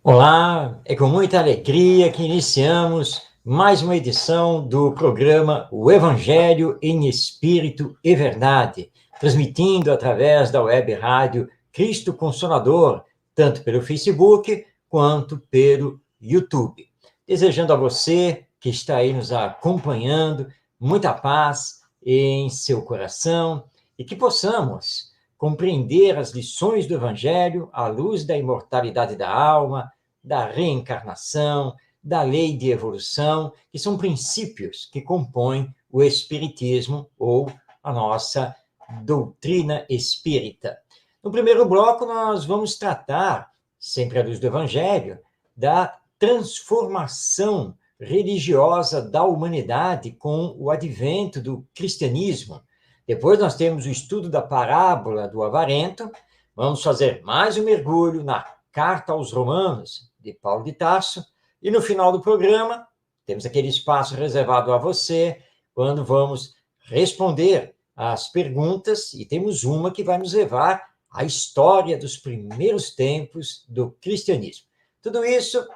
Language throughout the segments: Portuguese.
Olá, é com muita alegria que iniciamos mais uma edição do programa O Evangelho em Espírito e Verdade, transmitindo através da web rádio Cristo Consolador, tanto pelo Facebook quanto pelo YouTube. Desejando a você que está aí nos acompanhando muita paz em seu coração e que possamos compreender as lições do Evangelho à luz da imortalidade da alma, da reencarnação, da lei de evolução, que são princípios que compõem o Espiritismo ou a nossa doutrina espírita. No primeiro bloco, nós vamos tratar, sempre à luz do Evangelho, da transformação religiosa da humanidade com o advento do cristianismo. Depois nós temos o estudo da parábola do avarento. Vamos fazer mais um mergulho na Carta aos Romanos, de Paulo de Tarso, e no final do programa temos aquele espaço reservado a você, quando vamos responder às perguntas, e temos uma que vai nos levar à história dos primeiros tempos do cristianismo. Tudo isso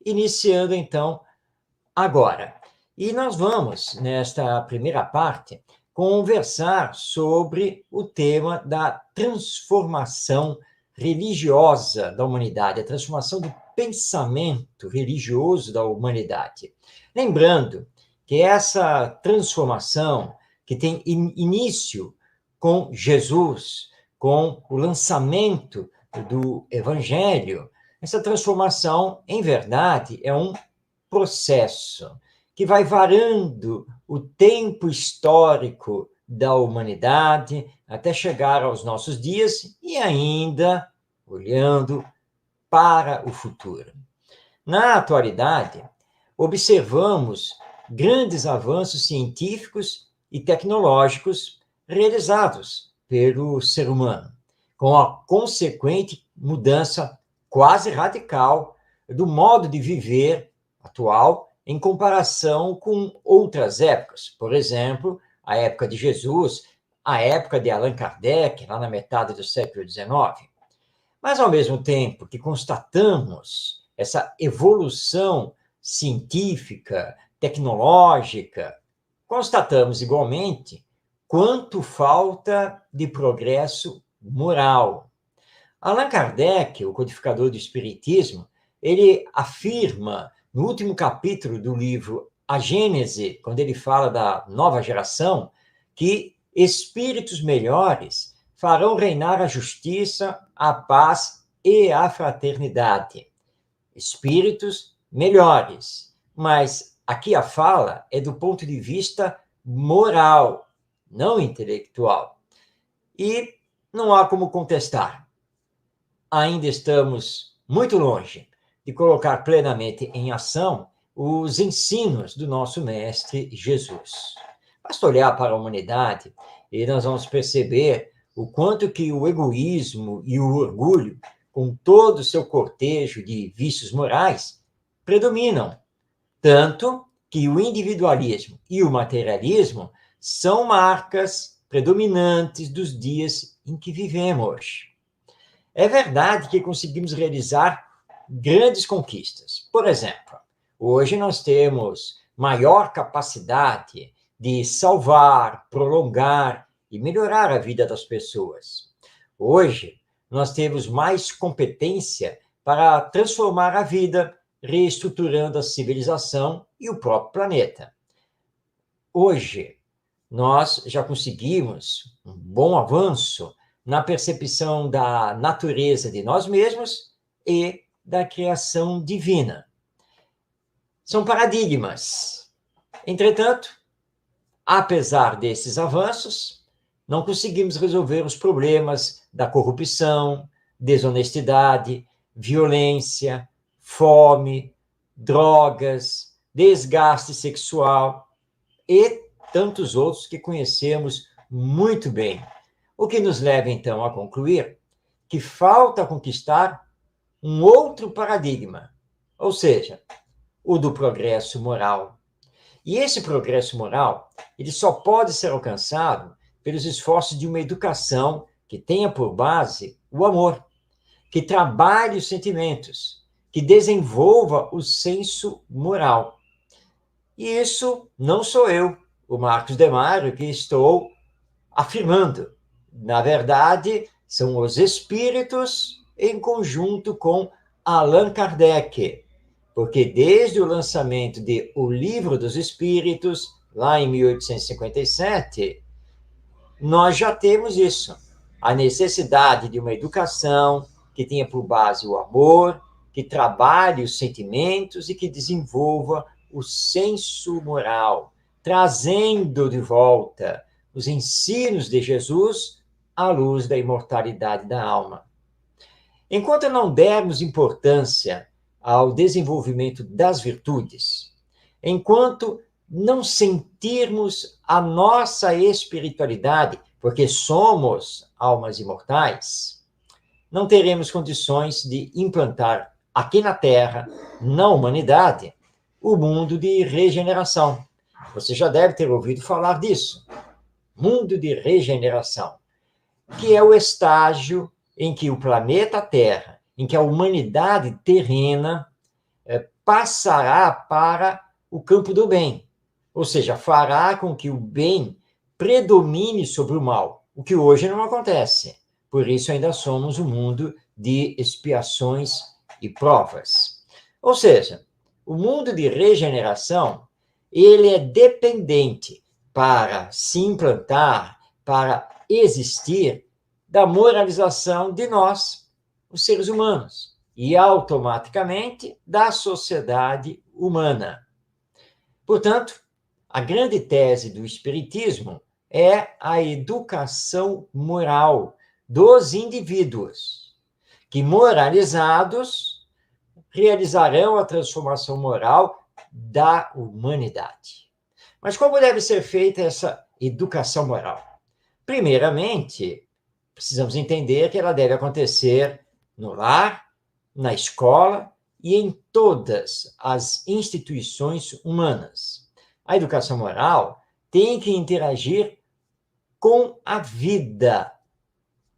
iniciando, então, agora. E nós vamos, nesta primeira parte, conversar sobre o tema da transformação religiosa da humanidade, a transformação do pensamento religioso da humanidade. Lembrando que essa transformação, que tem início com Jesus, com o lançamento do Evangelho, essa transformação, em verdade, é um processo que vai varando o tempo histórico da humanidade até chegar aos nossos dias e ainda olhando para o futuro. Na atualidade, observamos grandes avanços científicos e tecnológicos realizados pelo ser humano, com a consequente mudança quase radical do modo de viver atual em comparação com outras épocas. Por exemplo, a época de Jesus, a época de Allan Kardec, lá na metade do século XIX. Mas, ao mesmo tempo que constatamos essa evolução científica, tecnológica, constatamos igualmente quanto falta de progresso moral. Allan Kardec, o codificador do Espiritismo, ele afirma, no último capítulo do livro A Gênese, quando ele fala da nova geração, que espíritos melhores farão reinar a justiça, a paz e a fraternidade. Espíritos melhores. Mas aqui a fala é do ponto de vista moral, não intelectual. E não há como contestar. Ainda estamos muito longe de colocar plenamente em ação os ensinos do nosso Mestre Jesus. Basta olhar para a humanidade e nós vamos perceber o quanto que o egoísmo e o orgulho, com todo o seu cortejo de vícios morais, predominam. Tanto que o individualismo e o materialismo são marcas predominantes dos dias em que vivemos. É verdade que conseguimos realizar grandes conquistas. Por exemplo, hoje nós temos maior capacidade de salvar, prolongar e melhorar a vida das pessoas. Hoje, nós temos mais competência para transformar a vida, reestruturando a civilização e o próprio planeta. Hoje, nós já conseguimos um bom avanço na percepção da natureza de nós mesmos e da criação divina. São paradigmas. Entretanto, apesar desses avanços, não conseguimos resolver os problemas da corrupção, desonestidade, violência, fome, drogas, desgaste sexual e tantos outros que conhecemos muito bem. O que nos leva, então, a concluir que falta conquistar um outro paradigma, ou seja, o do progresso moral. E esse progresso moral, ele só pode ser alcançado pelos esforços de uma educação que tenha por base o amor, que trabalhe os sentimentos, que desenvolva o senso moral. E isso não sou eu, o Marcos Demário, que estou afirmando. Na verdade, são os espíritos em conjunto com Allan Kardec, porque desde o lançamento de O Livro dos Espíritos, lá em 1857, nós já temos isso, a necessidade de uma educação que tenha por base o amor, que trabalhe os sentimentos e que desenvolva o senso moral, trazendo de volta os ensinos de Jesus à luz da imortalidade da alma. Enquanto não dermos importância ao desenvolvimento das virtudes, enquanto não sentirmos a nossa espiritualidade, porque somos almas imortais, não teremos condições de implantar aqui na Terra, na humanidade, o mundo de regeneração. Você já deve ter ouvido falar disso. Mundo de regeneração, que é o estágio em que o planeta Terra, em que a humanidade terrena passará para o campo do bem, ou seja, fará com que o bem predomine sobre o mal, o que hoje não acontece. Por isso ainda somos um mundo de expiações e provas. Ou seja, o mundo de regeneração, ele é dependente para se implantar, para existir, da moralização de nós, os seres humanos, e automaticamente da sociedade humana. Portanto, a grande tese do Espiritismo é a educação moral dos indivíduos, que, moralizados, realizarão a transformação moral da humanidade. Mas como deve ser feita essa educação moral? Primeiramente, precisamos entender que ela deve acontecer no lar, na escola e em todas as instituições humanas. A educação moral tem que interagir com a vida,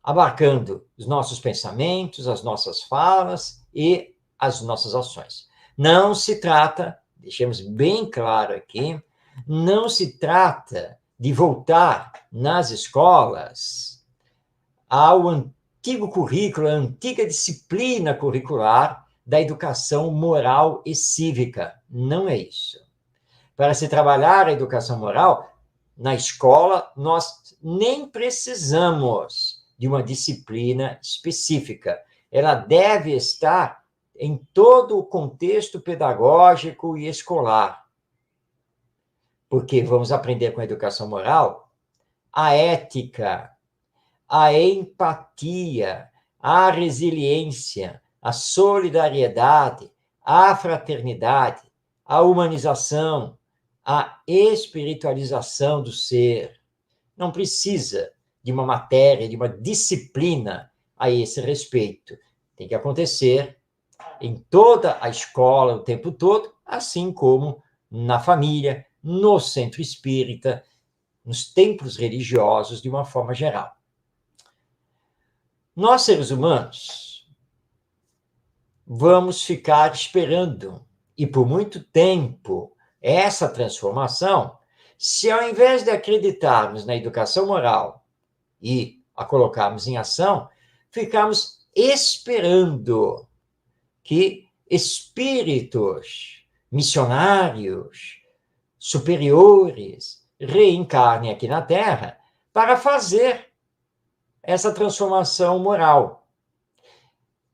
abarcando os nossos pensamentos, as nossas falas e as nossas ações. Não se trata, deixemos bem claro aqui, não se trata de voltar nas escolas ao antigo currículo, a antiga disciplina curricular da educação moral e cívica. Não é isso. Para se trabalhar a educação moral, na escola, nós nem precisamos de uma disciplina específica. Ela deve estar em todo o contexto pedagógico e escolar. Porque vamos aprender com a educação moral a ética, a empatia, a resiliência, a solidariedade, a fraternidade, a humanização, a espiritualização do ser. Não precisa de uma matéria, de uma disciplina a esse respeito. Tem que acontecer em toda a escola o tempo todo, assim como na família, no centro espírita, nos templos religiosos de uma forma geral. Nós, seres humanos, vamos ficar esperando, e por muito tempo, essa transformação, se ao invés de acreditarmos na educação moral e a colocarmos em ação, ficarmos esperando que espíritos missionários, superiores, reencarnem aqui na Terra para fazer essa transformação moral.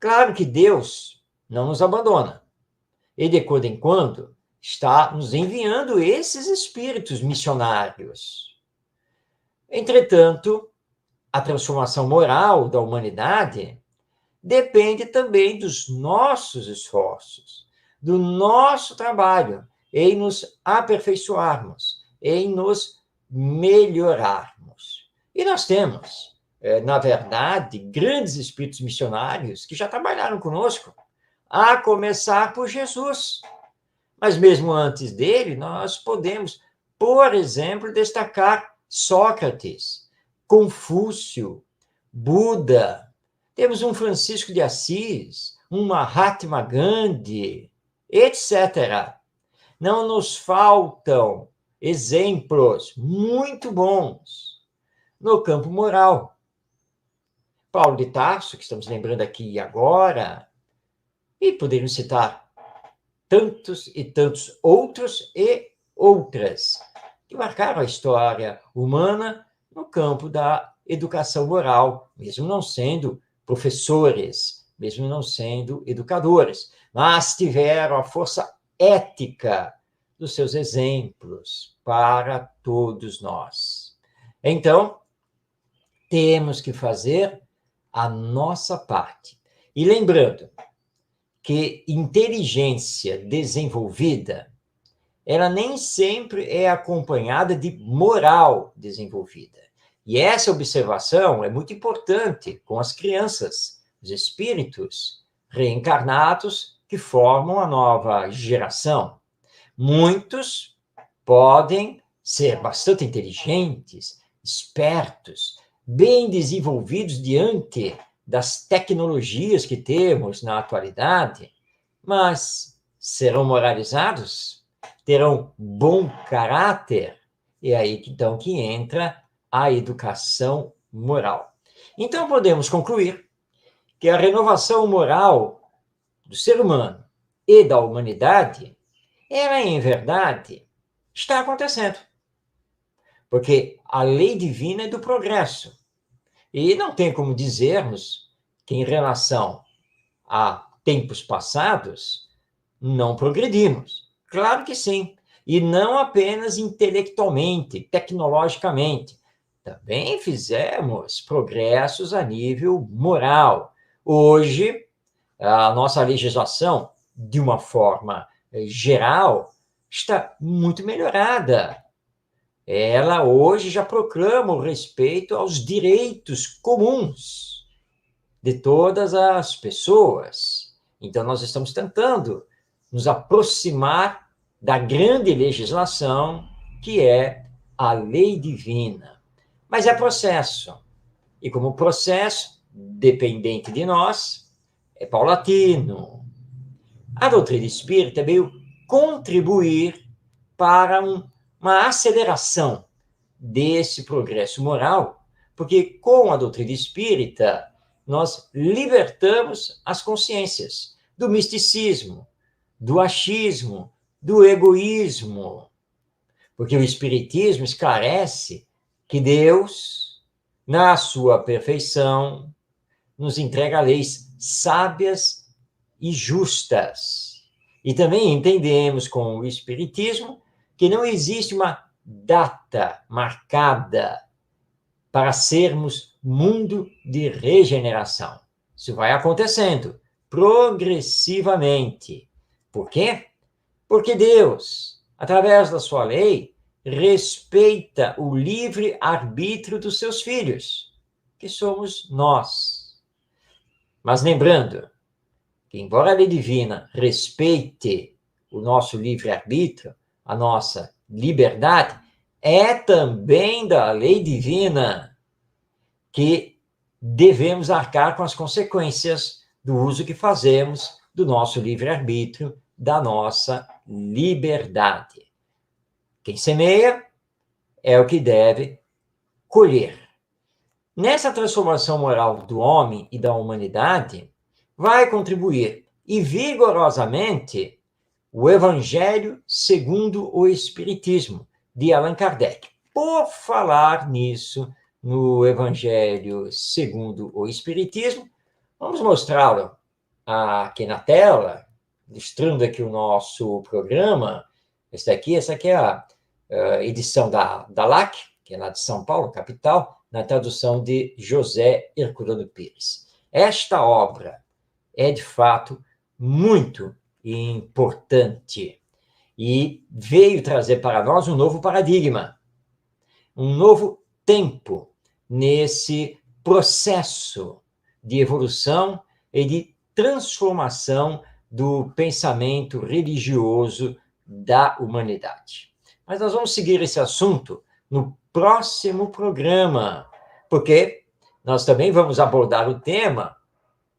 Claro que Deus não nos abandona. E de quando em quando está nos enviando esses espíritos missionários. Entretanto, a transformação moral da humanidade depende também dos nossos esforços, do nosso trabalho em nos aperfeiçoarmos, em nos melhorarmos. E nós temos, na verdade, grandes espíritos missionários que já trabalharam conosco, a começar por Jesus. Mas mesmo antes dele, nós podemos, por exemplo, destacar Sócrates, Confúcio, Buda. Temos um Francisco de Assis, um Mahatma Gandhi, etc. Não nos faltam exemplos muito bons no campo moral. Paulo de Tarso, que estamos lembrando aqui e agora, e poderíamos citar tantos e tantos outros e outras que marcaram a história humana no campo da educação moral, mesmo não sendo professores, mesmo não sendo educadores, mas tiveram a força ética dos seus exemplos para todos nós. Então, temos que fazer a nossa parte. E lembrando que inteligência desenvolvida, ela nem sempre é acompanhada de moral desenvolvida. E essa observação é muito importante com as crianças, os espíritos reencarnados que formam a nova geração. Muitos podem ser bastante inteligentes, espertos, bem desenvolvidos diante das tecnologias que temos na atualidade, mas serão moralizados? Terão bom caráter? É aí então que entra a educação moral. Então podemos concluir que a renovação moral do ser humano e da humanidade, ela em verdade está acontecendo. Porque a lei divina é do progresso. E não tem como dizermos que em relação a tempos passados não progredimos. Claro que sim. E não apenas intelectualmente, tecnologicamente. Também fizemos progressos a nível moral. Hoje, a nossa legislação, de uma forma geral, está muito melhorada. Ela hoje já proclama o respeito aos direitos comuns de todas as pessoas. Então, nós estamos tentando nos aproximar da grande legislação que é a lei divina. Mas é processo. E como processo, dependente de nós, é paulatino. A doutrina espírita veio contribuir para uma aceleração desse progresso moral, porque com a doutrina espírita nós libertamos as consciências do misticismo, do achismo, do egoísmo, porque o espiritismo esclarece que Deus, na sua perfeição, nos entrega leis sábias e justas. E também entendemos com o espiritismo que não existe uma data marcada para sermos mundo de regeneração. Isso vai acontecendo progressivamente. Por quê? Porque Deus, através da sua lei, respeita o livre arbítrio dos seus filhos, que somos nós. Mas lembrando que, embora a lei divina respeite o nosso livre arbítrio, a nossa liberdade, é também da lei divina que devemos arcar com as consequências do uso que fazemos do nosso livre-arbítrio, da nossa liberdade. Quem semeia é o que deve colher. Nessa transformação moral do homem e da humanidade, vai contribuir, e vigorosamente, o Evangelho segundo o Espiritismo, de Allan Kardec. Por falar nisso, no Evangelho segundo o Espiritismo, vamos mostrá-lo aqui na tela, ilustrando aqui o nosso programa. Essa aqui é a edição da LAC, que é lá de São Paulo, capital, na tradução de José Herculano Pires. Esta obra é, de fato, muito importante e veio trazer para nós um novo paradigma, um novo tempo nesse processo de evolução e de transformação do pensamento religioso da humanidade. Mas nós vamos seguir esse assunto no próximo programa, porque nós também vamos abordar o tema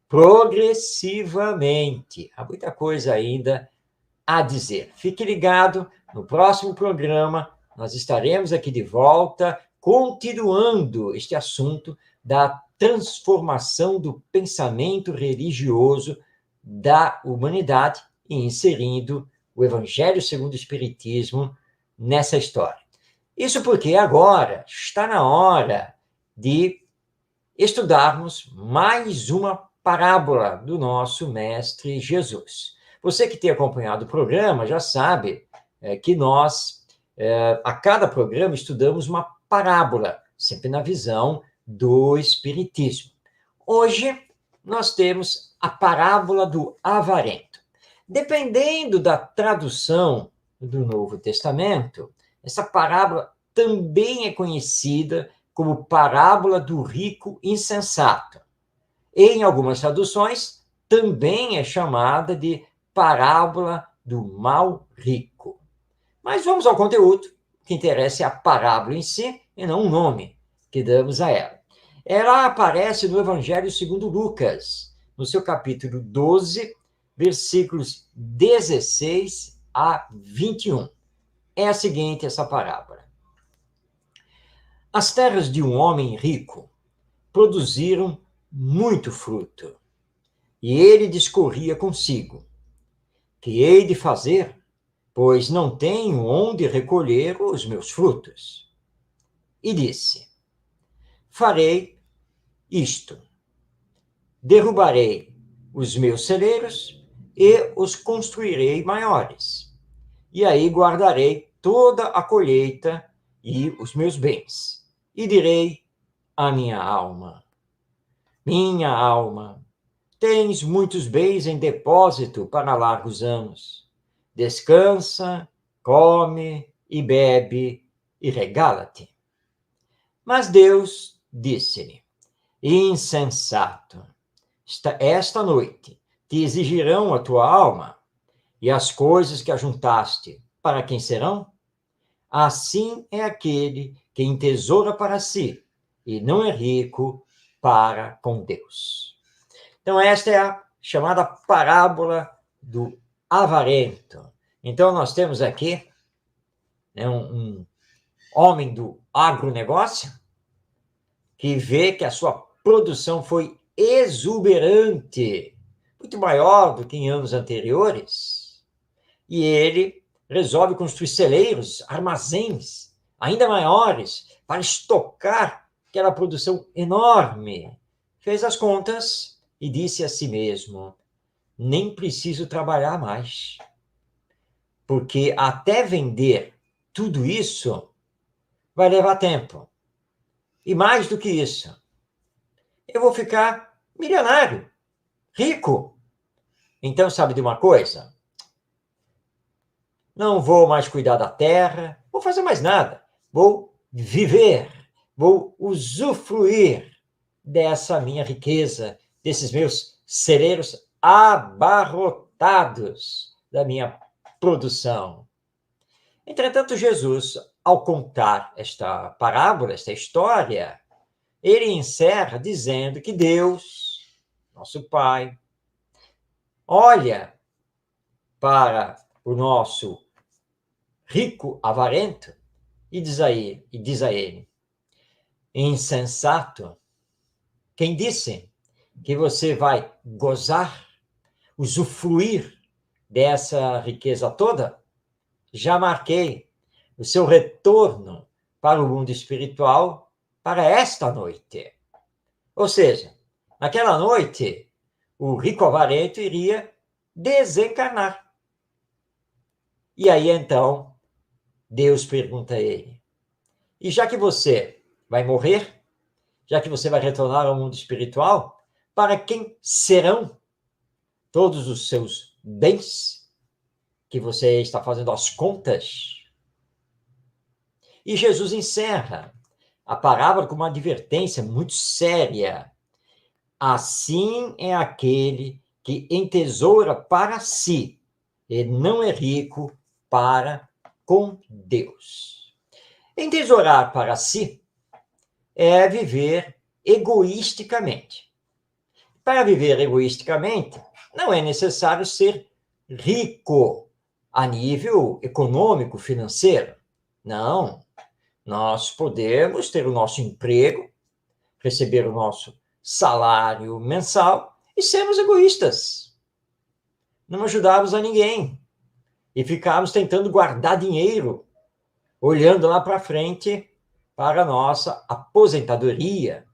progressivamente. Há muita coisa ainda a dizer. Fique ligado, no próximo programa nós estaremos aqui de volta, continuando este assunto da transformação do pensamento religioso da humanidade e inserindo o Evangelho segundo o Espiritismo nessa história. Isso porque agora está na hora de estudarmos mais uma parábola do nosso Mestre Jesus. Você que tem acompanhado o programa já sabe que nós, a cada programa, estudamos uma parábola, sempre na visão do Espiritismo. Hoje, nós temos a parábola do avarento. Dependendo da tradução do Novo Testamento, essa parábola também é conhecida como parábola do rico insensato. Em algumas traduções, também é chamada de parábola do mal rico. Mas vamos ao conteúdo. O que interessa é a parábola em si e não o nome que damos a ela. Ela aparece no Evangelho segundo Lucas, no seu capítulo 12, versículos 16 a 21. É a seguinte, essa parábola. As terras de um homem rico produziram muito fruto, e ele discorria consigo: que hei de fazer, pois não tenho onde recolher os meus frutos? E disse: farei isto: derrubarei os meus celeiros e os construirei maiores, e aí guardarei toda a colheita e os meus bens. E direi à minha alma: minha alma, tens muitos bens em depósito para largos anos. Descansa, come e bebe e regala-te. Mas Deus disse-lhe: insensato, esta noite te exigirão a tua alma, e as coisas que ajuntaste, para quem serão? Assim é aquele que entesoura para si e não é rico para com Deus. Então, esta é a chamada parábola do avarento. Então, nós temos aqui um homem do agronegócio que vê que a sua produção foi exuberante, muito maior do que em anos anteriores, e ele resolve construir celeiros, armazéns ainda maiores para estocar aquela produção enorme. Fez as contas e disse a si mesmo: nem preciso trabalhar mais, porque até vender tudo isso vai levar tempo. E mais do que isso, eu vou ficar milionário, rico. Então, sabe de uma coisa? Não vou mais cuidar da terra, vou fazer mais nada. Vou viver, vou usufruir dessa minha riqueza, desses meus celeiros abarrotados da minha produção. Entretanto, Jesus, ao contar esta parábola, esta história, ele encerra dizendo que Deus, nosso Pai, olha para o nosso rico avarento e diz a ele: insensato, quem disse que você vai gozar, usufruir dessa riqueza toda? Já marquei o seu retorno para o mundo espiritual para esta noite. Ou seja, naquela noite, o rico avarento iria desencarnar. E aí, então, Deus pergunta a ele: e já que você vai morrer, já que você vai retornar ao mundo espiritual, para quem serão todos os seus bens que você está fazendo as contas? E Jesus encerra a parábola com uma advertência muito séria. Assim é aquele que entesoura para si e não é rico para com Deus. Entesourar para si é viver egoisticamente. Para viver egoisticamente, não é necessário ser rico a nível econômico, financeiro. Não. Nós podemos ter o nosso emprego, receber o nosso salário mensal e sermos egoístas. Não ajudarmos a ninguém e ficarmos tentando guardar dinheiro, olhando lá para frente para a nossa aposentadoria,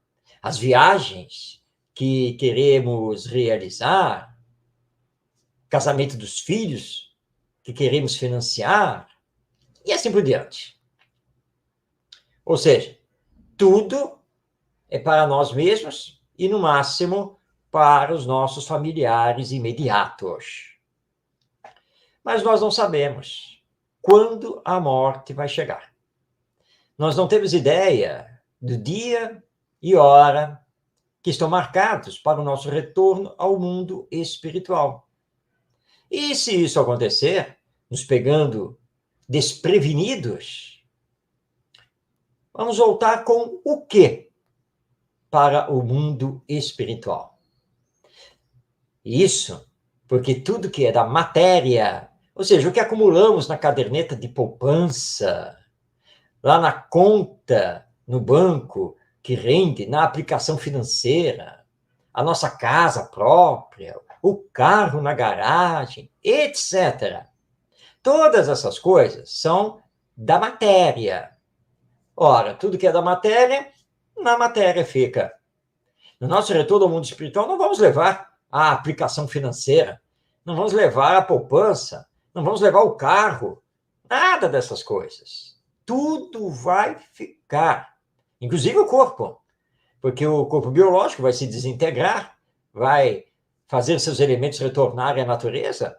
as viagens que queremos realizar, casamento dos filhos que queremos financiar, e assim por diante. Ou seja, tudo é para nós mesmos e, no máximo, para os nossos familiares imediatos. Mas nós não sabemos quando a morte vai chegar. Nós não temos ideia do dia e hora que estão marcados para o nosso retorno ao mundo espiritual. E se isso acontecer, nos pegando desprevenidos, vamos voltar com o quê para o mundo espiritual? Isso porque tudo que é da matéria, ou seja, o que acumulamos na caderneta de poupança, lá na conta no banco, que rende na aplicação financeira, a nossa casa própria, o carro na garagem, etc. Todas essas coisas são da matéria. Ora, tudo que é da matéria, na matéria fica. No nosso retorno ao mundo espiritual, não vamos levar a aplicação financeira, não vamos levar a poupança, não vamos levar o carro, nada dessas coisas. Tudo vai ficar, inclusive o corpo, porque o corpo biológico vai se desintegrar, vai fazer seus elementos retornarem à natureza.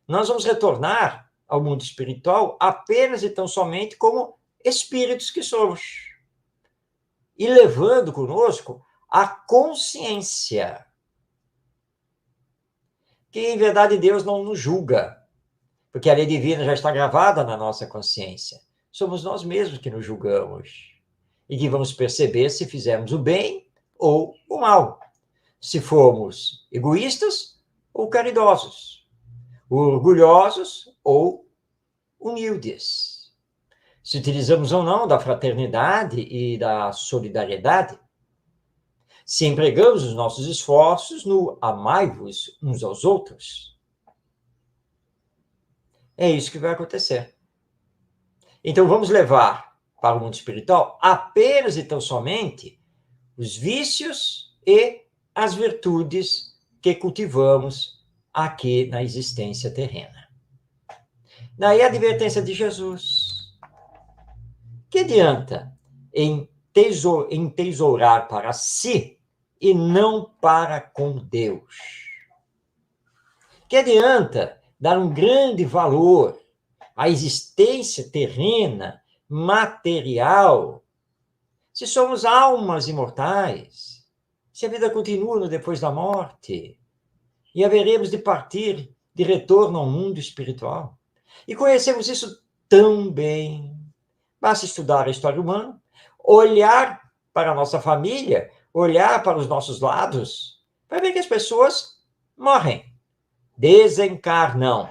Nós vamos retornar ao mundo espiritual apenas e tão somente como espíritos que somos, e levando conosco a consciência, que em verdade Deus não nos julga, porque a lei divina já está gravada na nossa consciência. Somos nós mesmos que nos julgamos e que vamos perceber se fizemos o bem ou o mal, se formos egoístas ou caridosos, orgulhosos ou humildes, se utilizamos ou não da fraternidade e da solidariedade, se empregamos os nossos esforços no amai-vos uns aos outros. É isso que vai acontecer. Então vamos levar para o mundo espiritual apenas e tão somente os vícios e as virtudes que cultivamos aqui na existência terrena. Daí a advertência de Jesus. Que adianta entesourar para si e não para com Deus? Que adianta dar um grande valor à existência terrena, material, se somos almas imortais, se a vida continua no depois da morte, e haveremos de partir de retorno ao mundo espiritual? E conhecemos isso tão bem. Basta estudar a história humana, olhar para a nossa família, olhar para os nossos lados, para ver que as pessoas morrem, desencarnam.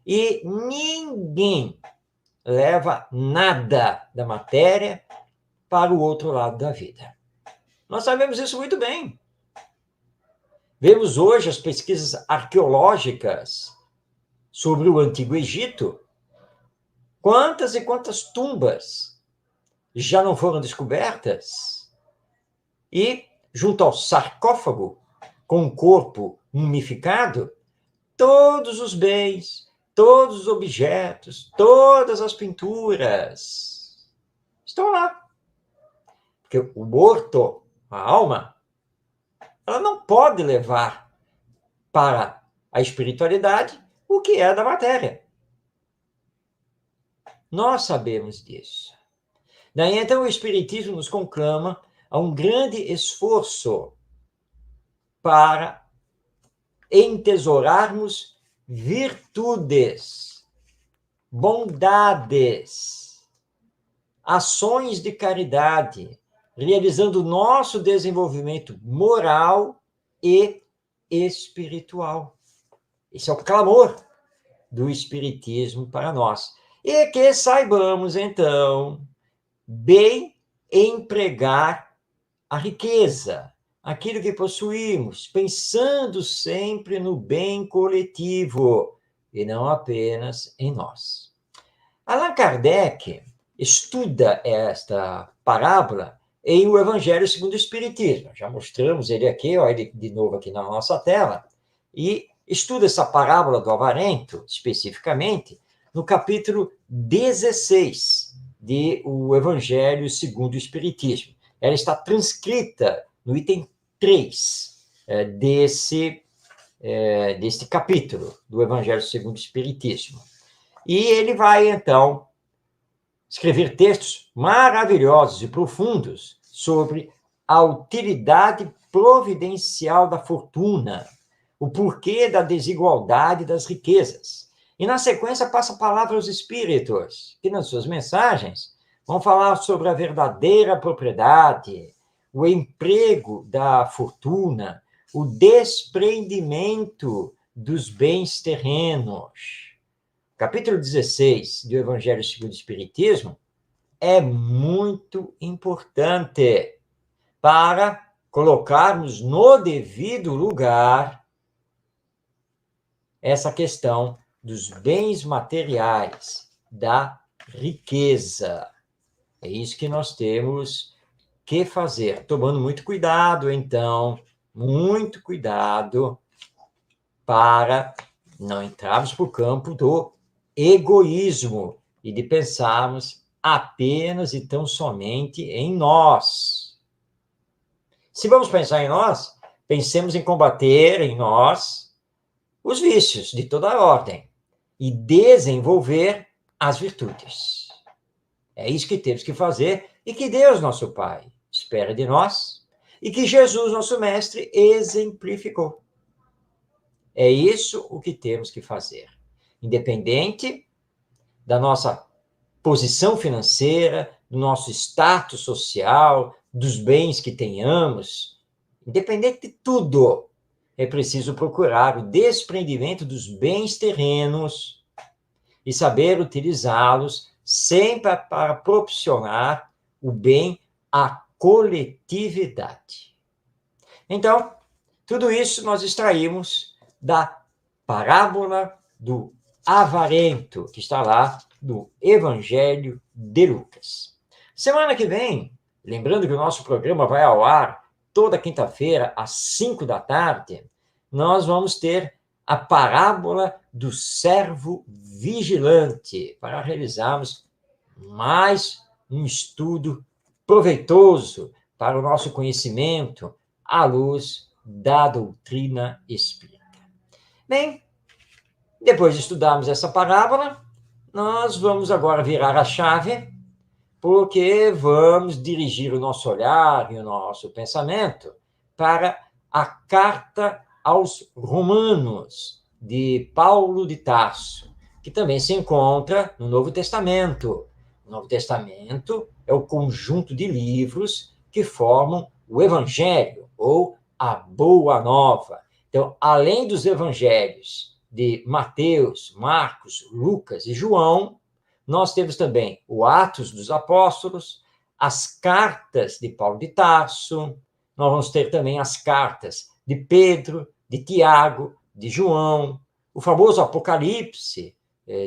E ninguém leva nada da matéria para o outro lado da vida. Nós sabemos isso muito bem. Vemos hoje as pesquisas arqueológicas sobre o Antigo Egito. Quantas e quantas tumbas já não foram descobertas? E, junto ao sarcófago, com o corpo mumificado, todos os bens, todos os objetos, todas as pinturas estão lá. Porque o morto, a alma, ela não pode levar para a espiritualidade o que é da matéria. Nós sabemos disso. Daí, então, o Espiritismo nos conclama a um grande esforço para entesourarmos virtudes, bondades, ações de caridade, realizando o nosso desenvolvimento moral e espiritual. Esse é o clamor do Espiritismo para nós. E que saibamos, então, bem empregar a riqueza, aquilo que possuímos, pensando sempre no bem coletivo e não apenas em nós. Allan Kardec estuda esta parábola em O Evangelho segundo o Espiritismo. Já mostramos ele aqui, olha ele de novo aqui na nossa tela, e estuda essa parábola do avarento, especificamente, no capítulo 16 de O Evangelho segundo o Espiritismo. Ela está transcrita no item 3 deste capítulo do Evangelho segundo o Espiritismo. E ele vai, então, escrever textos maravilhosos e profundos sobre a utilidade providencial da fortuna, o porquê da desigualdade das riquezas. E, na sequência, passa a palavra aos espíritos, que, nas suas mensagens, vão falar sobre a verdadeira propriedade, o emprego da fortuna, o desprendimento dos bens terrenos. Capítulo 16 do Evangelho segundo o Espiritismo é muito importante para colocarmos no devido lugar essa questão dos bens materiais, da riqueza. É isso que nós temos que fazer, tomando muito cuidado, então, muito cuidado para não entrarmos para o campo do egoísmo e de pensarmos apenas e tão somente em nós. Se vamos pensar em nós, pensemos em combater em nós os vícios de toda a ordem e desenvolver as virtudes. É isso que temos que fazer e que Deus, nosso Pai, espera de nós e que Jesus, nosso Mestre, exemplificou. É isso o que temos que fazer. Independente da nossa posição financeira, do nosso status social, dos bens que tenhamos, independente de tudo, é preciso procurar o desprendimento dos bens terrenos e saber utilizá-los sempre para proporcionar o bem à coletividade. Então, tudo isso nós extraímos da parábola do avarento, que está lá no Evangelho de Lucas. Semana que vem, lembrando que o nosso programa vai ao ar toda quinta-feira, às 5 da tarde, nós vamos ter a parábola do servo vigilante, para realizarmos mais um estudo proveitoso para o nosso conhecimento à luz da doutrina espírita. Bem, depois de estudarmos essa parábola, nós vamos agora virar a chave, porque vamos dirigir o nosso olhar e o nosso pensamento para a carta aos Romanos, de Paulo de Tarso, que também se encontra no Novo Testamento. O Novo Testamento é o conjunto de livros que formam o Evangelho, ou a Boa Nova. Então, além dos evangelhos de Mateus, Marcos, Lucas e João, nós temos também o Atos dos Apóstolos, as cartas de Paulo de Tarso, nós vamos ter também as cartas de Pedro, de Tiago, de João, o famoso Apocalipse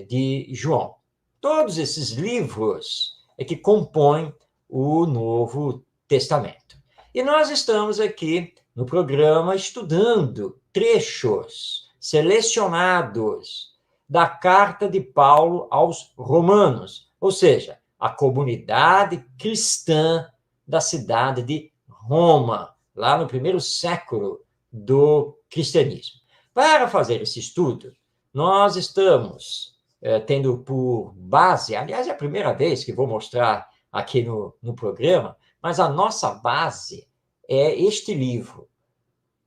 de João. Todos esses livros é que compõem o Novo Testamento. E nós estamos aqui no programa estudando trechos selecionados da carta de Paulo aos Romanos, ou seja, a comunidade cristã da cidade de Roma, lá no primeiro século do cristianismo. Para fazer esse estudo, nós estamos tendo por base, aliás, é a primeira vez que vou mostrar aqui no programa, mas a nossa base é este livro,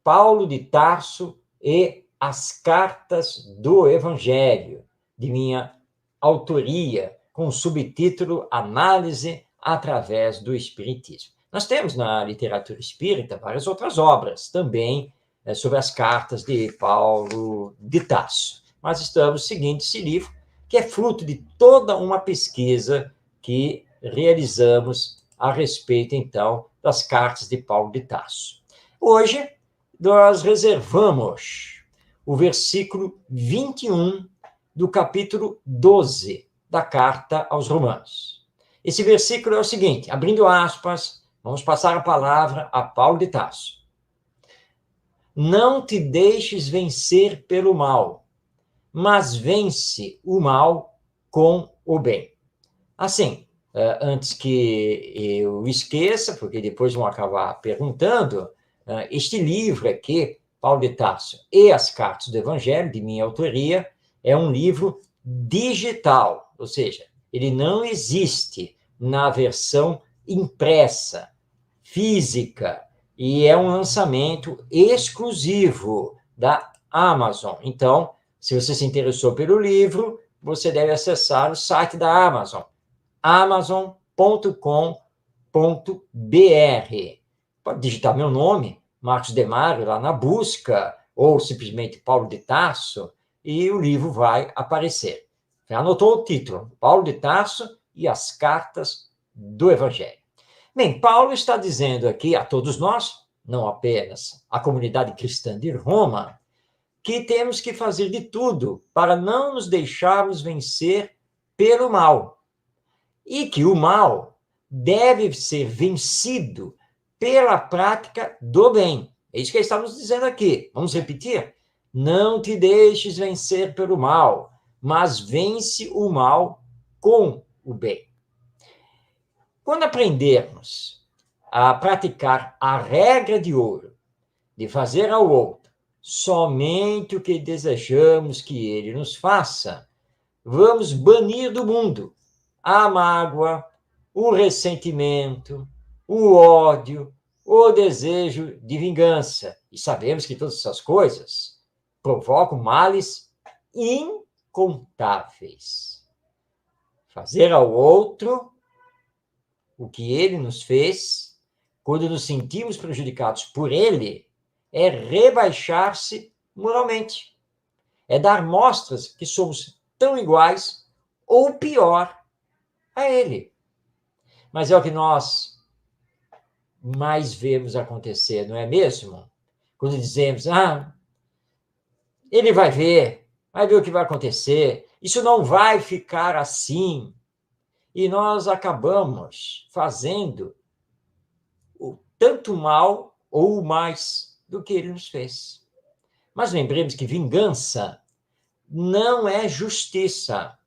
Paulo de Tarso e as Cartas do Evangelho, de minha autoria, com o subtítulo Análise através do Espiritismo. Nós temos na literatura espírita várias outras obras também sobre as cartas de Paulo de Tarso. Mas estamos seguindo esse livro, que é fruto de toda uma pesquisa que realizamos a respeito, então, das cartas de Paulo de Tarso. Hoje, nós reservamos o versículo 21 do capítulo 12 da carta aos Romanos. Esse versículo é o seguinte, abrindo aspas, vamos passar a palavra a Paulo de Tarso. Não te deixes vencer pelo mal, mas vence o mal com o bem. Assim, antes que eu esqueça, porque depois vão acabar perguntando, este livro aqui, Paulo de Tarso e as Cartas do Evangelho, de minha autoria, é um livro digital, ou seja, ele não existe na versão impressa, física, e é um lançamento exclusivo da Amazon. Então, se você se interessou pelo livro, você deve acessar o site da Amazon, amazon.com.br. Pode digitar meu nome, Marcos Demário, lá na busca, ou simplesmente Paulo de Tarso, e o livro vai aparecer. Já anotou o título, Paulo de Tarso e as Cartas do Evangelho. Bem, Paulo está dizendo aqui a todos nós, não apenas a comunidade cristã de Roma, que temos que fazer de tudo para não nos deixarmos vencer pelo mal. E que o mal deve ser vencido pela prática do bem. É isso que estamos dizendo aqui. Vamos repetir? Não te deixes vencer pelo mal, mas vence o mal com o bem. Quando aprendermos a praticar a regra de ouro, de fazer ao outro somente o que desejamos que ele nos faça, vamos banir do mundo a mágoa, o ressentimento, o ódio, o desejo de vingança. E sabemos que todas essas coisas provocam males incontáveis. Fazer ao outro o que ele nos fez, quando nos sentimos prejudicados por ele, é rebaixar-se moralmente. É dar mostras que somos tão iguais ou pior a ele. Mas é o que nós mais vemos acontecer, não é mesmo? Quando dizemos, ele vai ver o que vai acontecer, isso não vai ficar assim. E nós acabamos fazendo tanto mal ou mais do que ele nos fez. Mas lembremos que vingança não é justiça.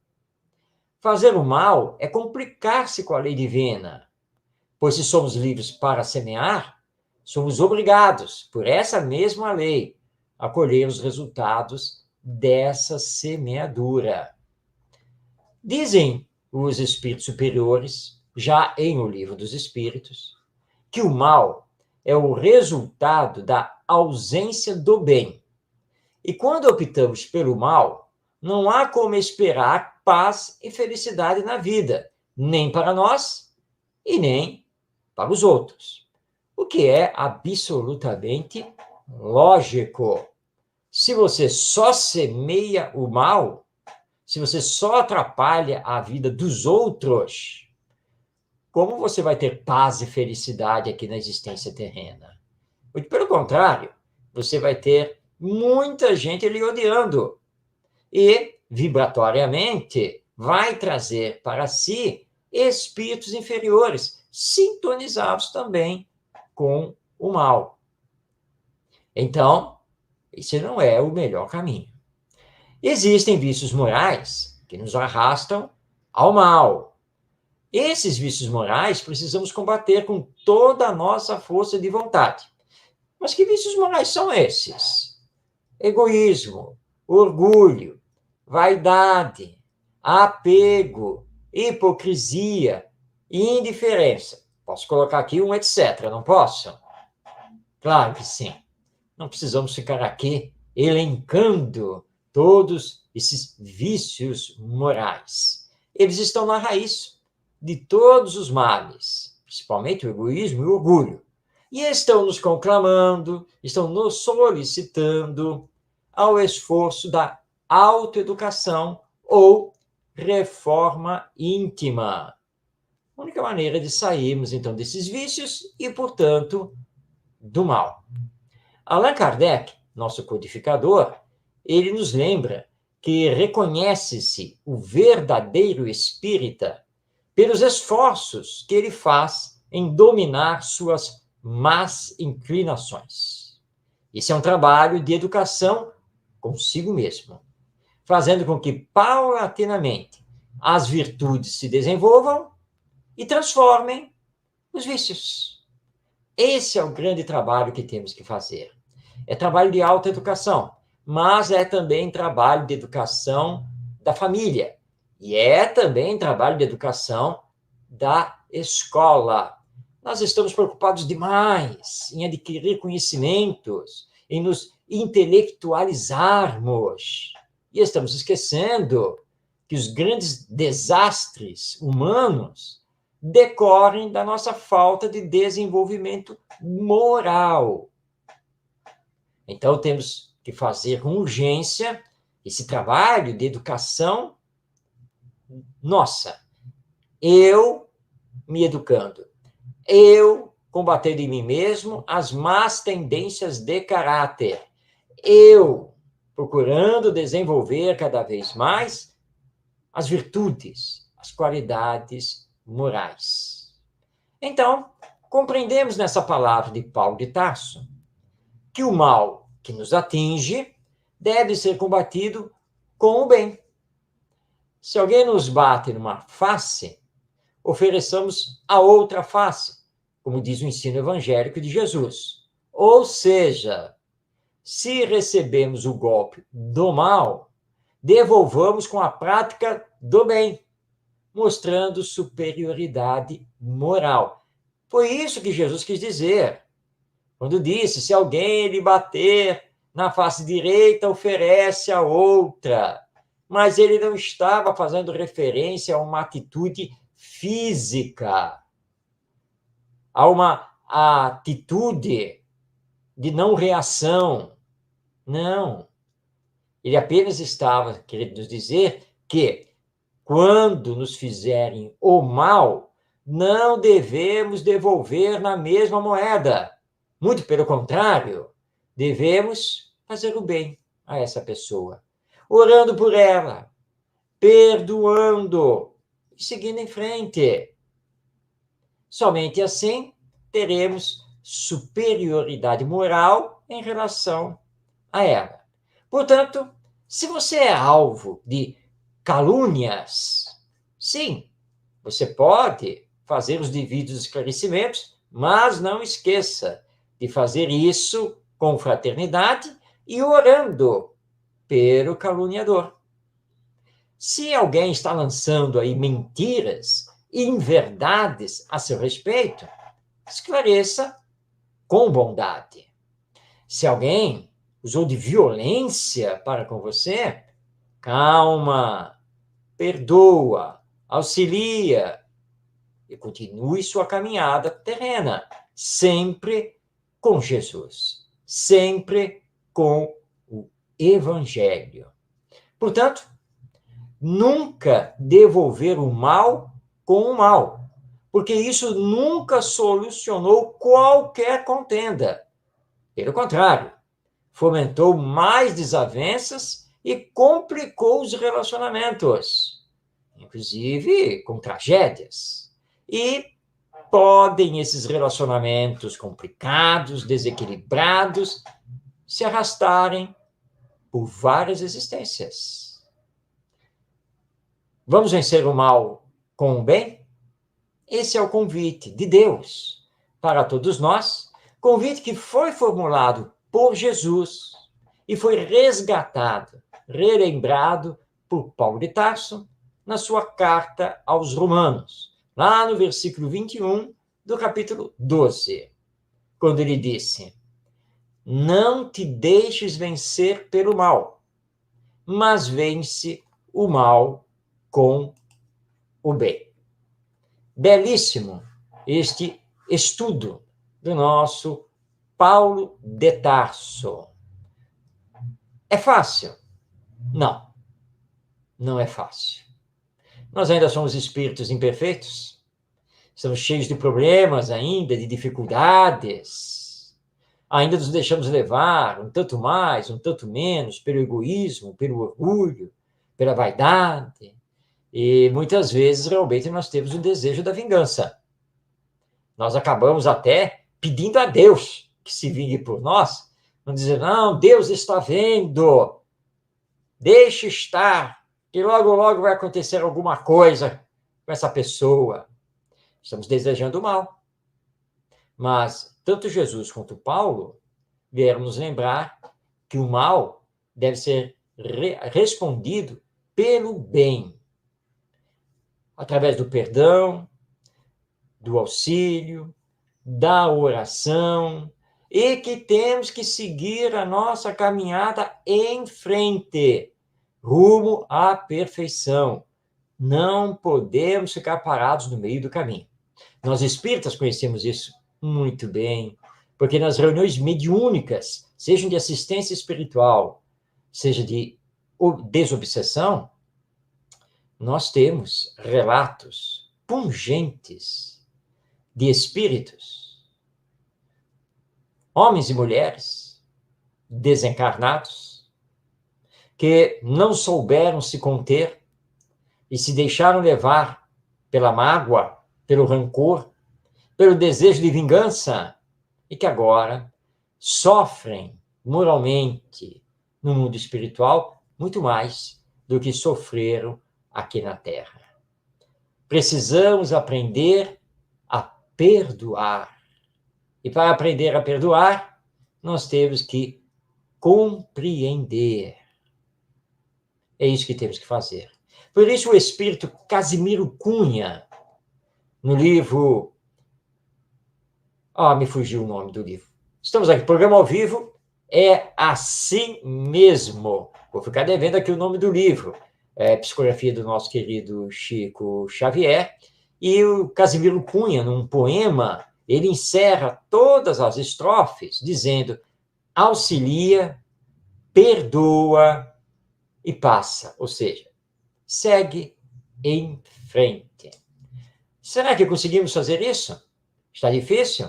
Fazer o mal é complicar-se com a lei divina, pois se somos livres para semear, somos obrigados, por essa mesma lei, a colher os resultados dessa semeadura. Dizem os espíritos superiores, já em O Livro dos Espíritos, que o mal é o resultado da ausência do bem. E quando optamos pelo mal, não há como esperar paz e felicidade na vida, nem para nós e nem para os outros. O que é absolutamente lógico. Se você só semeia o mal, se você só atrapalha a vida dos outros, como você vai ter paz e felicidade aqui na existência terrena? Muito pelo contrário, você vai ter muita gente lhe odiando e, vibratoriamente, vai trazer para si espíritos inferiores, sintonizados também com o mal. Então, esse não é o melhor caminho. Existem vícios morais que nos arrastam ao mal. Esses vícios morais precisamos combater com toda a nossa força de vontade. Mas que vícios morais são esses? Egoísmo, orgulho, vaidade, apego, hipocrisia e indiferença. Posso colocar aqui um etc., não posso? Claro que sim. Não precisamos ficar aqui elencando todos esses vícios morais. Eles estão na raiz de todos os males, principalmente o egoísmo e o orgulho. e estão nos conclamando, estão nos solicitando ao esforço da autoeducação ou reforma íntima. A única maneira de sairmos, então, desses vícios e, portanto, do mal. Allan Kardec, nosso codificador, ele nos lembra que reconhece-se o verdadeiro espírita pelos esforços que ele faz em dominar suas más inclinações. Isso é um trabalho de educação consigo mesmo, fazendo com que, paulatinamente, as virtudes se desenvolvam e transformem os vícios. Esse é o grande trabalho que temos que fazer. É trabalho de autoeducação, mas é também trabalho de educação da família. E é também trabalho de educação da escola. Nós estamos preocupados demais em adquirir conhecimentos, em nos intelectualizarmos. E estamos esquecendo que os grandes desastres humanos decorrem da nossa falta de desenvolvimento moral. Então, temos que fazer com urgência esse trabalho de educação nossa. Eu me educando, eu combatendo em mim mesmo as más tendências de caráter, eu procurando desenvolver cada vez mais as virtudes, as qualidades morais. Então, compreendemos nessa palavra de Paulo de Tarso que o mal que nos atinge deve ser combatido com o bem. Se alguém nos bate numa face, ofereçamos a outra face, como diz o ensino evangélico de Jesus. Ou seja, se recebemos o golpe do mal, devolvamos com a prática do bem, mostrando superioridade moral. Foi isso que Jesus quis dizer, quando disse, se alguém lhe bater na face direita, oferece a outra. Mas ele não estava fazendo referência a uma atitude física, a uma atitude de não reação. Não. Ele apenas estava querendo nos dizer que, quando nos fizerem o mal, não devemos devolver na mesma moeda. Muito pelo contrário, devemos fazer o bem a essa pessoa, orando por ela, perdoando e seguindo em frente. Somente assim teremos superioridade moral em relação a ela. Portanto, se você é alvo de calúnias, sim, você pode fazer os devidos esclarecimentos, mas não esqueça de fazer isso com fraternidade e orando pelo caluniador. Se alguém está lançando aí mentiras, inverdades a seu respeito, esclareça com bondade. Se alguém usou de violência para com você, calma, perdoa, auxilia e continue sua caminhada terrena, sempre com Jesus, sempre com o Evangelho. Portanto, nunca devolver o mal com o mal, porque isso nunca solucionou qualquer contenda. Pelo contrário, fomentou mais desavenças e complicou os relacionamentos, inclusive com tragédias. E podem esses relacionamentos complicados, desequilibrados, se arrastarem por várias existências. Vamos vencer o mal com o bem? Esse é o convite de Deus para todos nós, convite que foi formulado por Jesus e foi resgatado, relembrado por Paulo de Tarso na sua carta aos Romanos, lá no versículo 21 do capítulo 12, quando ele disse: não te deixes vencer pelo mal, mas vence o mal com o bem. Belíssimo este estudo do nosso Paulo de Tarso. É fácil? Não, não é fácil. Nós ainda somos espíritos imperfeitos, estamos cheios de problemas ainda, de dificuldades, ainda nos deixamos levar um tanto mais, um tanto menos, pelo egoísmo, pelo orgulho, pela vaidade, e muitas vezes realmente nós temos o desejo da vingança. Nós acabamos até pedindo a Deus que se vingue por nós, vamos dizer, não, Deus está vendo, deixe estar, que logo, logo vai acontecer alguma coisa com essa pessoa. Estamos desejando o mal. Mas tanto Jesus quanto Paulo vieram nos lembrar que o mal deve ser respondido pelo bem, através do perdão, do auxílio, da oração, e que temos que seguir a nossa caminhada em frente, rumo à perfeição. Não podemos ficar parados no meio do caminho. Nós espíritas conhecemos isso muito bem, porque nas reuniões mediúnicas, sejam de assistência espiritual, seja de desobsessão, nós temos relatos pungentes de espíritos, homens e mulheres desencarnados, que não souberam se conter e se deixaram levar pela mágoa, pelo rancor, pelo desejo de vingança, e que agora sofrem moralmente no mundo espiritual muito mais do que sofreram aqui na Terra. Precisamos aprender a perdoar. E para aprender a perdoar, nós temos que compreender. É isso que temos que fazer. Por isso o espírito Casimiro Cunha, no livro... me fugiu o nome do livro. Estamos aqui, programa ao vivo é assim mesmo. Vou ficar devendo aqui o nome do livro. Psicografia do nosso querido Chico Xavier. E o Casimiro Cunha, num poema, ele encerra todas as estrofes dizendo: auxilia, perdoa e passa. Ou seja, segue em frente. Será que conseguimos fazer isso? Está difícil?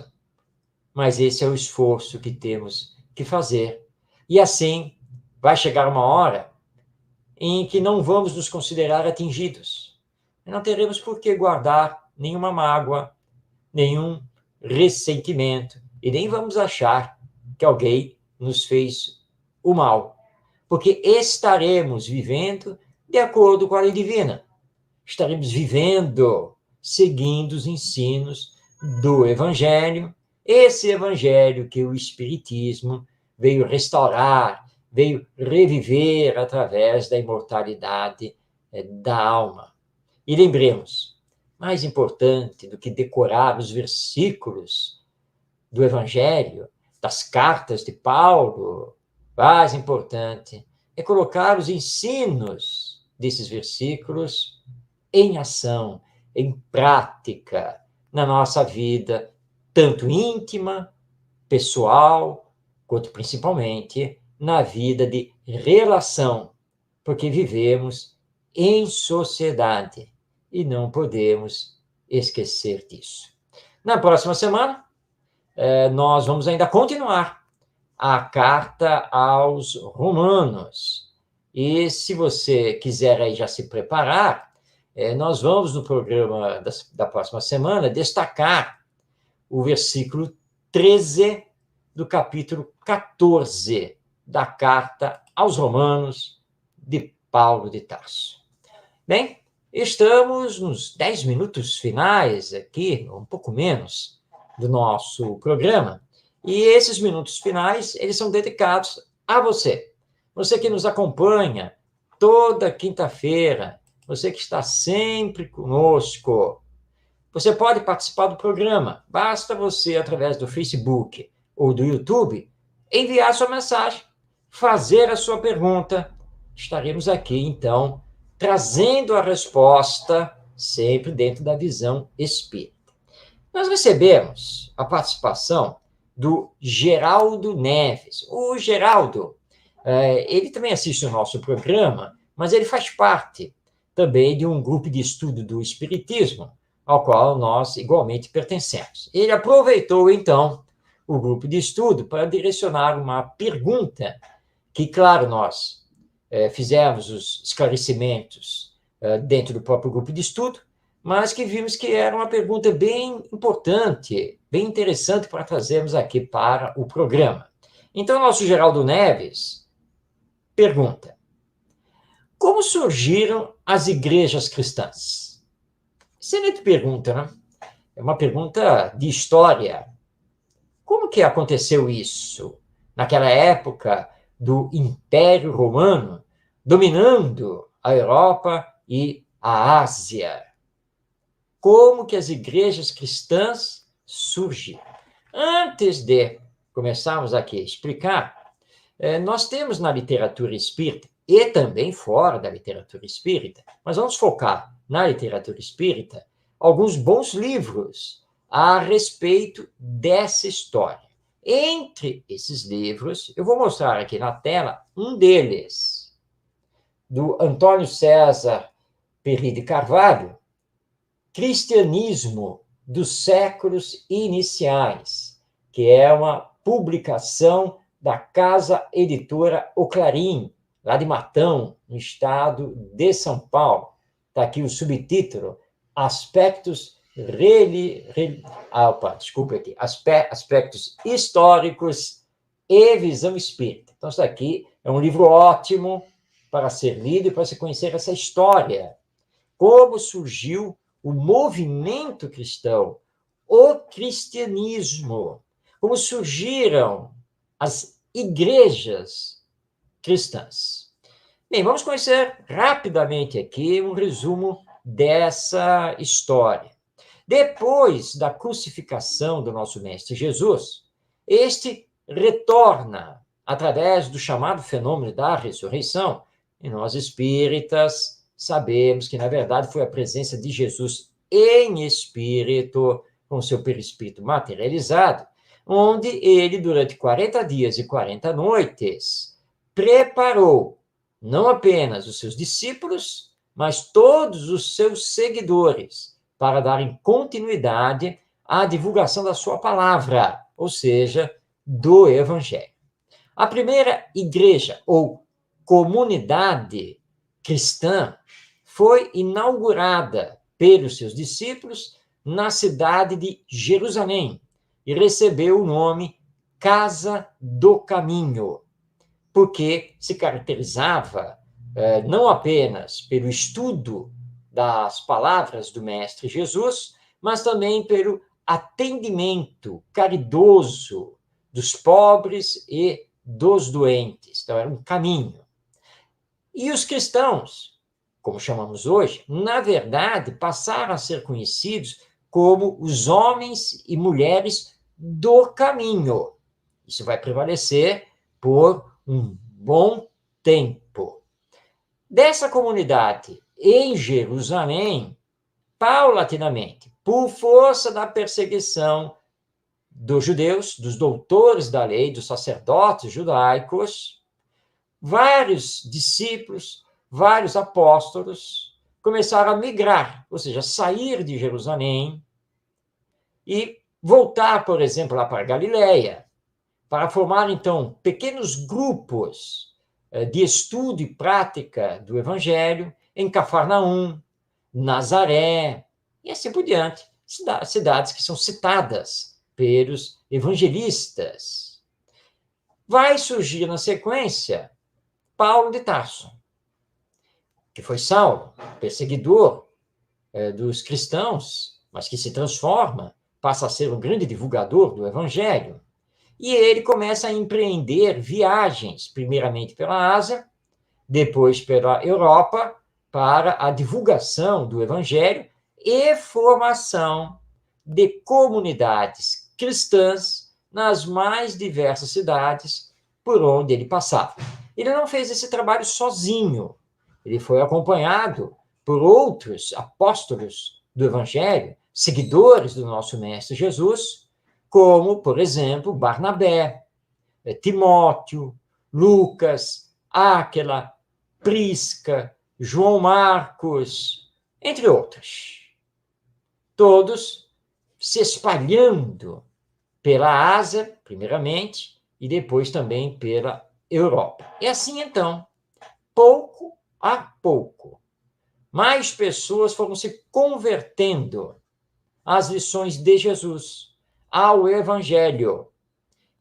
Mas esse é o esforço que temos que fazer. E assim vai chegar uma hora em que não vamos nos considerar atingidos. Não teremos por que guardar nenhuma mágoa, nenhum ressentimento, e nem vamos achar que alguém nos fez o mal, porque estaremos vivendo de acordo com a lei divina. Estaremos vivendo seguindo os ensinos do Evangelho, esse Evangelho que o Espiritismo veio restaurar, veio reviver através da imortalidade da alma. E lembremos, mais importante do que decorar os versículos do Evangelho, das cartas de Paulo, mais importante é colocar os ensinos desses versículos em ação, em prática, na nossa vida, tanto íntima, pessoal, quanto principalmente na vida de relação, porque vivemos em sociedade e não podemos esquecer disso. Na próxima semana, nós vamos ainda continuar a carta aos Romanos. E se você quiser aí já se preparar, nós vamos no programa da próxima semana destacar o versículo 13 do capítulo 14 da carta aos Romanos de Paulo de Tarso. Bem, estamos nos 10 minutos finais aqui, um pouco menos, do nosso programa. E esses minutos finais, eles são dedicados a você. Você que nos acompanha toda quinta-feira, você que está sempre conosco. Você pode participar do programa. Basta você, através do Facebook ou do YouTube, enviar sua mensagem, fazer a sua pergunta. Estaremos aqui, então, trazendo a resposta, sempre dentro da visão espírita. Nós recebemos a participação do Geraldo Neves. O Geraldo, ele também assiste o nosso programa, mas ele faz parte também de um grupo de estudo do Espiritismo, ao qual nós igualmente pertencemos. Ele aproveitou, então, o grupo de estudo para direcionar uma pergunta que, claro, nós fizemos os esclarecimentos dentro do próprio grupo de estudo, mas que vimos que era uma pergunta bem importante, bem interessante para trazermos aqui para o programa. Então, nosso Geraldo Neves pergunta: como surgiram as igrejas cristãs? Excelente pergunta, né? É uma pergunta de história. Como que aconteceu isso? Naquela época do Império Romano, dominando a Europa e a Ásia. Como que as igrejas cristãs surgiram? Antes de começarmos aqui a explicar, nós temos na literatura espírita, e também fora da literatura espírita, mas vamos focar na literatura espírita, alguns bons livros a respeito dessa história. Entre esses livros, eu vou mostrar aqui na tela um deles, do Antônio César Perry de Carvalho, Cristianismo dos Séculos Iniciais, que é uma publicação da Casa Editora O Clarim, lá de Matão, no estado de São Paulo. Está aqui o subtítulo, Aspectos Aspectos históricos e visão espírita. Então, isso aqui é um livro ótimo para ser lido e para se conhecer essa história. Como surgiu o movimento cristão, o cristianismo, como surgiram as igrejas cristãs. Bem, vamos conhecer rapidamente aqui um resumo dessa história. Depois da crucificação do nosso Mestre Jesus, este retorna através do chamado fenômeno da ressurreição, e nós espíritas sabemos que, na verdade, foi a presença de Jesus em espírito, com seu perispírito materializado, onde ele, durante 40 dias e 40 noites, preparou não apenas os seus discípulos, mas todos os seus seguidores, para darem continuidade à divulgação da sua palavra, ou seja, do Evangelho. A primeira igreja, ou comunidade cristã, foi inaugurada pelos seus discípulos na cidade de Jerusalém e recebeu o nome Casa do Caminho, porque se caracterizava não apenas pelo estudo das palavras do Mestre Jesus, mas também pelo atendimento caridoso dos pobres e dos doentes. Então, era um caminho. E os cristãos, como chamamos hoje, na verdade, passaram a ser conhecidos como os homens e mulheres do caminho. Isso vai prevalecer por um bom tempo. Dessa comunidade em Jerusalém, paulatinamente, por força da perseguição dos judeus, dos doutores da lei, dos sacerdotes judaicos, vários discípulos, vários apóstolos começaram a migrar, ou seja, sair de Jerusalém e voltar, por exemplo, lá para a Galileia, para formar, então, pequenos grupos de estudo e prática do Evangelho em Cafarnaum, Nazaré, e assim por diante, cidades que são citadas pelos evangelistas. Vai surgir, na sequência, Paulo de Tarso, que foi Saulo, perseguidor dos cristãos, mas que se transforma, passa a ser um grande divulgador do Evangelho. E ele começa a empreender viagens, primeiramente pela Ásia, depois pela Europa, para a divulgação do Evangelho e formação de comunidades cristãs nas mais diversas cidades por onde ele passava. Ele não fez esse trabalho sozinho, ele foi acompanhado por outros apóstolos do Evangelho, seguidores do nosso Mestre Jesus, como, por exemplo, Barnabé, Timóteo, Lucas, Áquila, Prisca, João Marcos, entre outros. Todos se espalhando pela Ásia, primeiramente, e depois também pela Europa. E assim, então, pouco a pouco, mais pessoas foram se convertendo às lições de Jesus, ao Evangelho.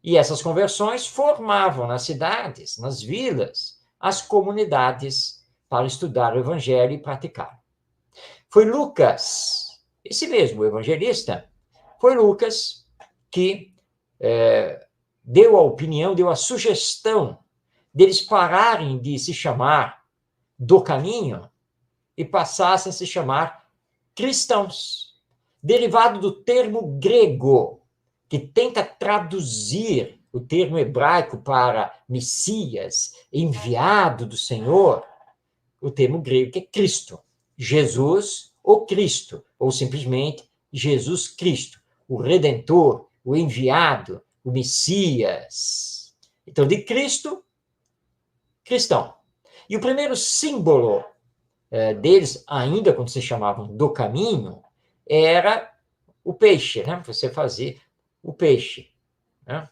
E essas conversões formavam nas cidades, nas vilas, as comunidades para estudar o Evangelho e praticar. Foi Lucas, esse mesmo evangelista, foi Lucas que deu a opinião, deu a sugestão deles pararem de se chamar do caminho e passassem a se chamar cristãos, derivado do termo grego, que tenta traduzir o termo hebraico para Messias, enviado do Senhor, o termo grego que é Cristo, Jesus, o Cristo, ou simplesmente Jesus Cristo, o Redentor, o enviado, o Messias. Então, de Cristo, cristão. E o primeiro símbolo deles, ainda quando se chamavam do caminho, era o peixe, né? Você fazia o peixe, né?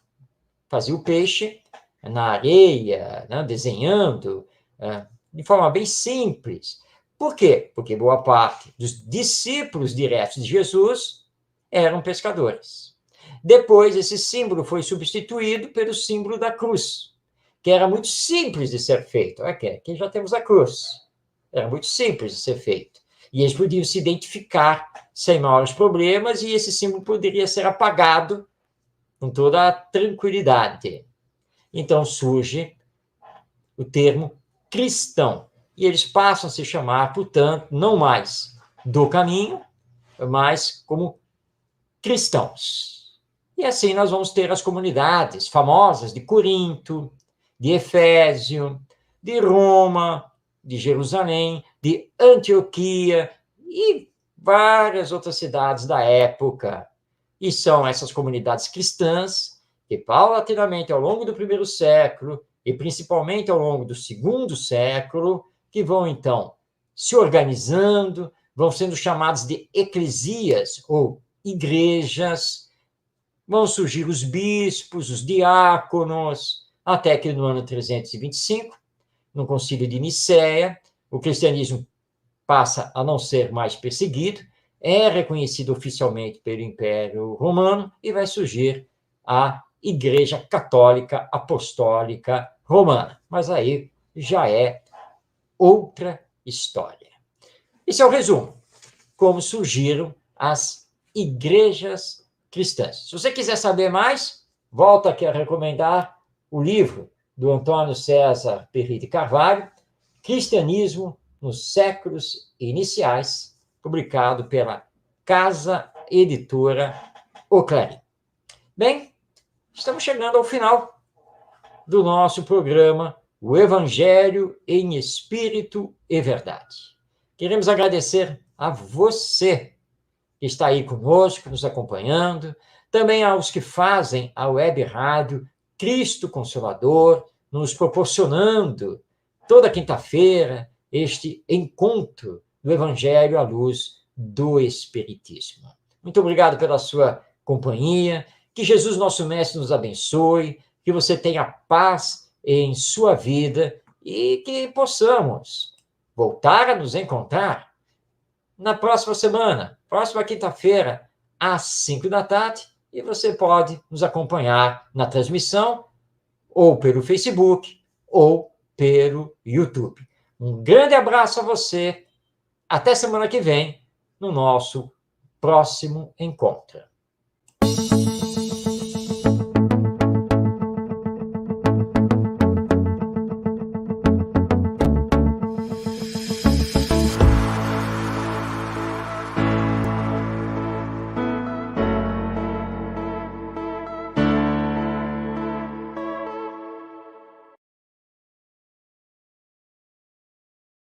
Fazia o peixe na areia, né? Desenhando, de forma bem simples. Por quê? Porque boa parte dos discípulos diretos de Jesus eram pescadores. Depois, esse símbolo foi substituído pelo símbolo da cruz, que era muito simples de ser feito. Aqui já temos a cruz. Era muito simples de ser feito. E eles podiam se identificar sem maiores problemas, e esse símbolo poderia ser apagado com toda a tranquilidade. Então surge o termo cristão. E eles passam a se chamar, portanto, não mais do caminho, mas como cristãos. E assim nós vamos ter as comunidades famosas de Corinto, de Efésio, de Roma, de Jerusalém, de Antioquia e várias outras cidades da época. E são essas comunidades cristãs que, paulatinamente, ao longo do primeiro século e principalmente ao longo do segundo século, que vão, então, se organizando, vão sendo chamados de eclesias ou igrejas, vão surgir os bispos, os diáconos, até que no ano 325, no Concílio de Nicéia, o cristianismo passa a não ser mais perseguido, é reconhecido oficialmente pelo Império Romano e vai surgir a Igreja Católica Apostólica Romana. Mas aí já é outra história. Esse é o resumo, como surgiram as igrejas cristãs. Se você quiser saber mais, volto aqui a recomendar o livro do Antônio César Perry de Carvalho, Cristianismo nos Séculos Iniciais, publicado pela Casa Editora O Clarim. Bem, estamos chegando ao final do nosso programa, o Evangelho em Espírito e Verdade. Queremos agradecer a você que está aí conosco, nos acompanhando, também aos que fazem a web rádio Cristo Consolador, nos proporcionando toda quinta-feira este encontro do Evangelho à luz do Espiritismo. Muito obrigado pela sua companhia, que Jesus, nosso Mestre, nos abençoe, que você tenha paz em sua vida e que possamos voltar a nos encontrar na próxima semana, próxima quinta-feira, às 5 da tarde, e você pode nos acompanhar na transmissão, ou pelo Facebook, ou pelo YouTube. Um grande abraço a você, até semana que vem, no nosso próximo encontro.